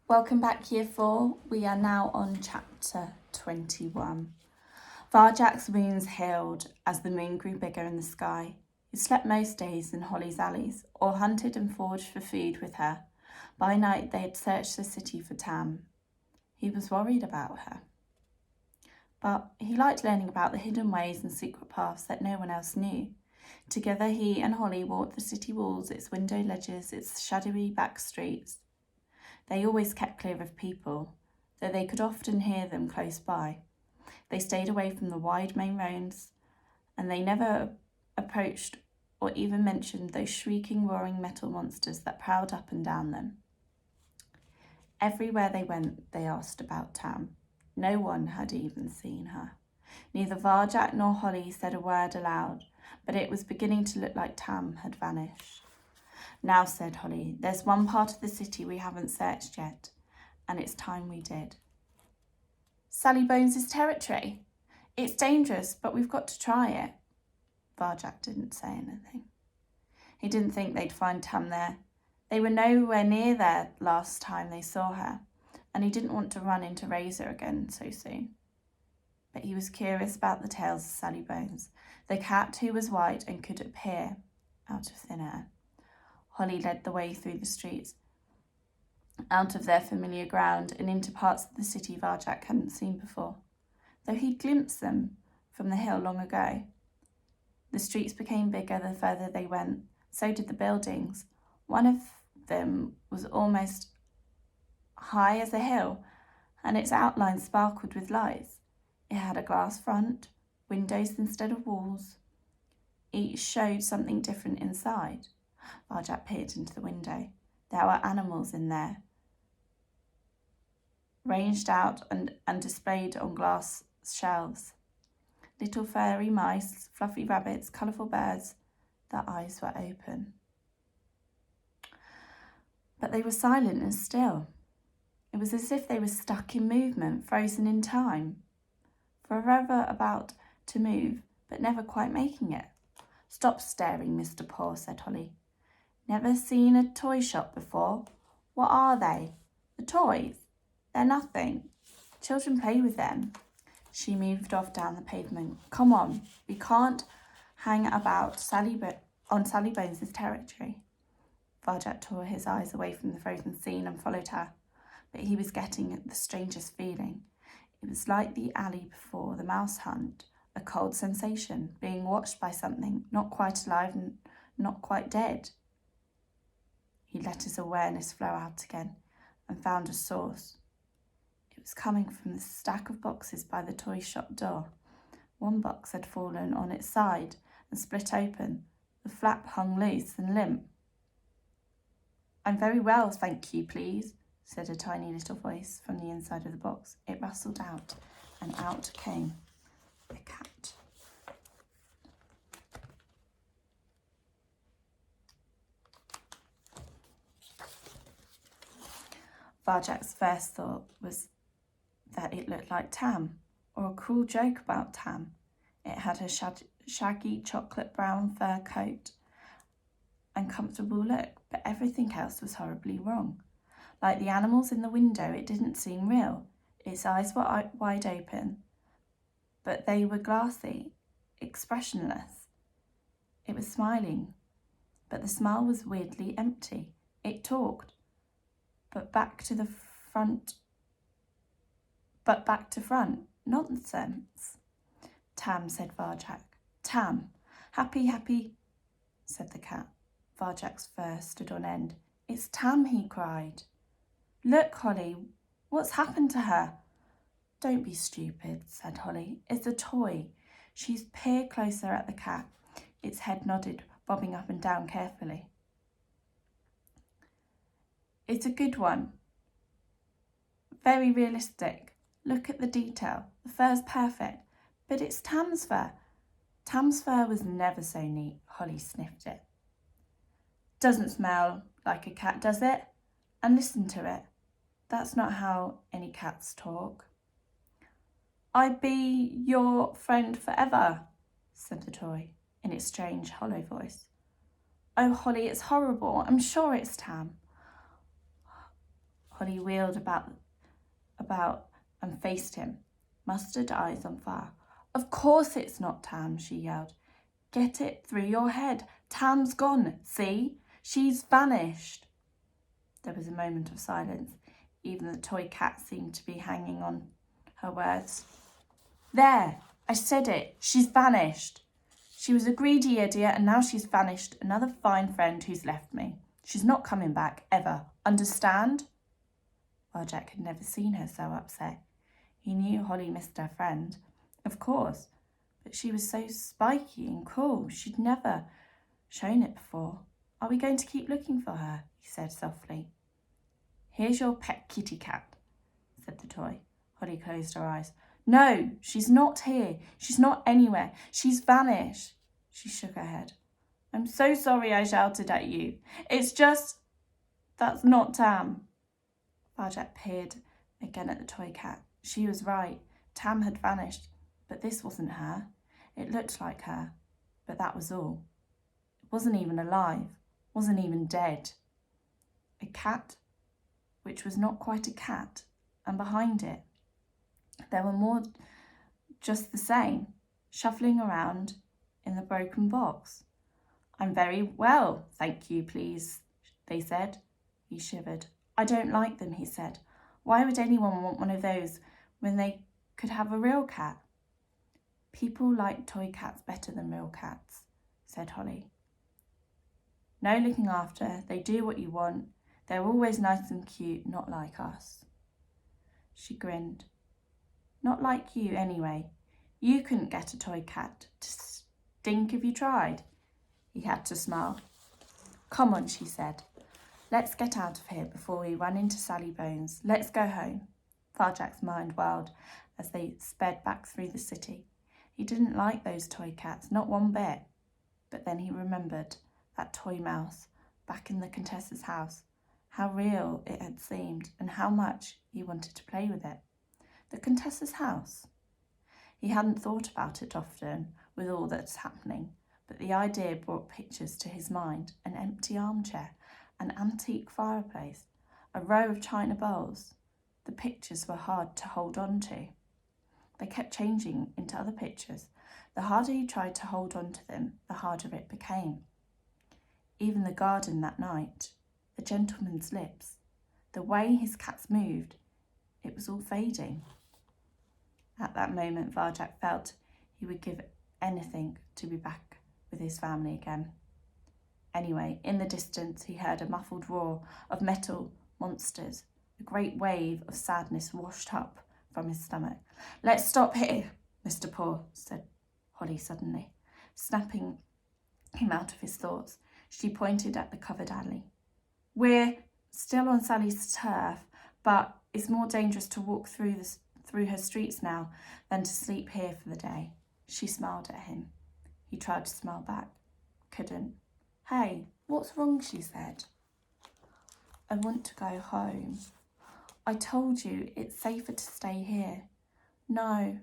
Welcome back, Year 4. We are now on Chapter 21. Varjak's wounds healed as the moon grew bigger in the sky. He slept most days in Holly's alleys, or hunted and foraged for food with her. By night they had searched the city for Tam. He was worried about her. But he liked learning about the hidden ways and secret paths that no one else knew. Together he and Holly walked the city walls, its window ledges, its shadowy back streets. They always kept clear of people, though they could often hear them close by. They stayed away from the wide main roads, and they never approached or even mentioned those shrieking, roaring metal monsters that prowled up and down them. Everywhere they went, they asked about Tam. No one had even seen her. Neither Varjak nor Holly said a word aloud, but it was beginning to look like Tam had vanished. Now, said Holly, there's one part of the city we haven't searched yet, and it's time we did. Sally Bones' territory. It's dangerous, but we've got to try it. Varjak didn't say anything. He didn't think they'd find Tam there. They were nowhere near there last time they saw her, and he didn't want to run into Razor again so soon. But he was curious about the tales of Sally Bones, the cat who was white and could appear out of thin air. Holly led the way through the streets, out of their familiar ground and into parts of the city Varjak hadn't seen before, though he'd glimpsed them from the hill long ago. The streets became bigger the further they went, so did the buildings. One of them was almost high as a hill, and its outline sparkled with lights. It had a glass front, windows instead of walls. Each showed something different inside. Varjak peered into the window. There were animals in there, ranged out and displayed on glass shelves. Little furry mice, fluffy rabbits, colourful birds. Their eyes were open. But they were silent and still. It was as if they were stuck in movement, frozen in time, forever about to move, but never quite making it. Stop staring, Mr. Paw, said Holly. Never seen a toy shop before? What are they? The toys? They're nothing. Children play with them. She moved off down the pavement. Come on, we can't hang about on Sally Bones' territory. Varjak tore his eyes away from the frozen scene and followed her, but he was getting the strangest feeling. It was like the alley before the mouse hunt, a cold sensation, being watched by something not quite alive and not quite dead. He let his awareness flow out again and found a source. It was coming from the stack of boxes by the toy shop door. One box had fallen on its side and split open. The flap hung loose and limp. I'm very well, thank you, please, said a tiny little voice from the inside of the box. It rustled out, and out came a cat. Varjak's first thought was that it looked like Tam, or a cruel joke about Tam. It had a shaggy chocolate brown fur coat and comfortable look, but everything else was horribly wrong. Like the animals in the window, it didn't seem real. Its eyes were wide open, but they were glassy, expressionless. It was smiling, but the smile was weirdly empty. It talked, but back to front. Nonsense. Tam, said Varjak. Tam. Happy, said the cat. Varjak's fur stood on end. It's Tam, he cried. Look, Holly, what's happened to her? Don't be stupid, said Holly. It's a toy. She peered closer at the cat. Its head nodded, bobbing up and down carefully. It's a good one. Very realistic. Look at the detail. The fur's perfect. But it's Tam's fur. Tam's fur was never so neat. Holly sniffed it. Doesn't smell like a cat, does it? And listen to it. That's not how any cats talk. I'd be your friend forever, said the toy in its strange, hollow voice. Oh, Holly, it's horrible. I'm sure it's Tam. Holly wheeled about and faced him, mustard eyes on fire. Of course it's not Tam, she yelled. Get it through your head. Tam's gone, see? She's vanished. There was a moment of silence. Even the toy cat seemed to be hanging on her words. There, I said it. She's vanished. She was a greedy idiot and now she's vanished. Another fine friend who's left me. She's not coming back, ever. Understand? Varjak had never seen her so upset. He knew Holly missed her friend, of course, but she was so spiky and cool. She'd never shown it before. Are we going to keep looking for her? He said softly. Here's your pet kitty cat, said the toy. Holly closed her eyes. No, she's not here. She's not anywhere. She's vanished. She shook her head. I'm so sorry I shouted at you. It's just... That's not Tam. Varjak peered again at the toy cat. She was right. Tam had vanished, but this wasn't her. It looked like her, but that was all. It wasn't even alive, wasn't even dead. A cat, which was not quite a cat, and behind it, there were more just the same, shuffling around in the broken box. I'm very well, thank you, please, they said. He shivered. I don't like them, he said. Why would anyone want one of those when they could have a real cat? People like toy cats better than real cats, said Holly. No looking after, they do what you want. They're always nice and cute, not like us. She grinned. Not like you, anyway. You couldn't get a toy cat to stink if you tried. He had to smile. Come on, she said. Let's get out of here before we run into Sally Bones. Let's go home. Varjak's mind whirled as they sped back through the city. He didn't like those toy cats, not one bit. But then he remembered that toy mouse back in the Contessa's house, how real it had seemed and how much he wanted to play with it. The Contessa's house. He hadn't thought about it often with all that's happening, but the idea brought pictures to his mind, an empty armchair, an antique fireplace, a row of china bowls. The pictures were hard to hold on to. They kept changing into other pictures. The harder he tried to hold on to them, the harder it became. Even the garden that night, the gentleman's lips, the way his cats moved, it was all fading. At that moment, Varjak felt he would give anything to be back with his family again. Anyway, in the distance, he heard a muffled roar of metal monsters. A great wave of sadness washed up from his stomach. Let's stop here, Mr. Paw, said Holly suddenly, snapping him out of his thoughts. She pointed at the covered alley. We're still on Sally's turf, but it's more dangerous to walk through her streets now than to sleep here for the day. She smiled at him. He tried to smile back. Couldn't. Hey, what's wrong, she said. I want to go home. I told you it's safer to stay here. No,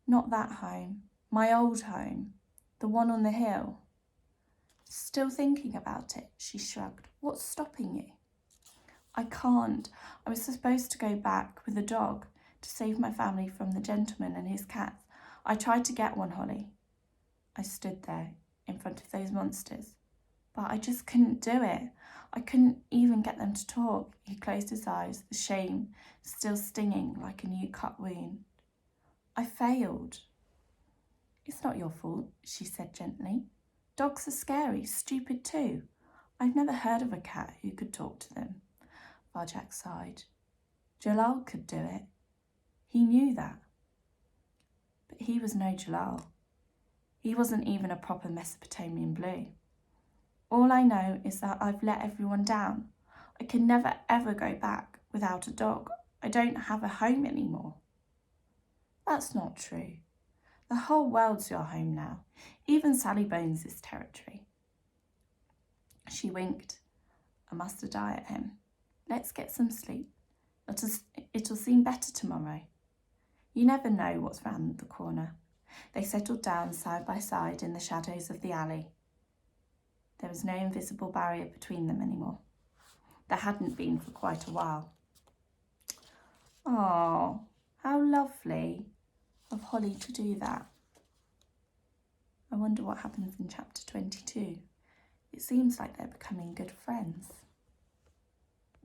not that home. My old home. The one on the hill. Still thinking about it, she shrugged. What's stopping you? I can't. I was supposed to go back with a dog to save my family from the gentleman and his cats. I tried to get one, Holly. I stood there in front of those monsters, but I just couldn't do it. I couldn't even get them to talk. He closed his eyes, the shame still stinging like a new cut wound. I failed. It's not your fault, she said gently. Dogs are scary, stupid too. I've never heard of a cat who could talk to them. Varjak sighed. Jalal could do it. He knew that. But he was no Jalal. He wasn't even a proper Mesopotamian blue. All I know is that I've let everyone down. I can never ever go back without a dog. I don't have a home anymore. That's not true. The whole world's your home now, even Sally Bones' territory. She winked a mustard eye at him. Let's get some sleep. It'll seem better tomorrow. You never know what's round the corner. They settled down side by side in the shadows of the alley. There was no invisible barrier between them anymore. There hadn't been for quite a while. Oh, how lovely of Holly to do that. I wonder what happens in chapter 22. It seems like they're becoming good friends.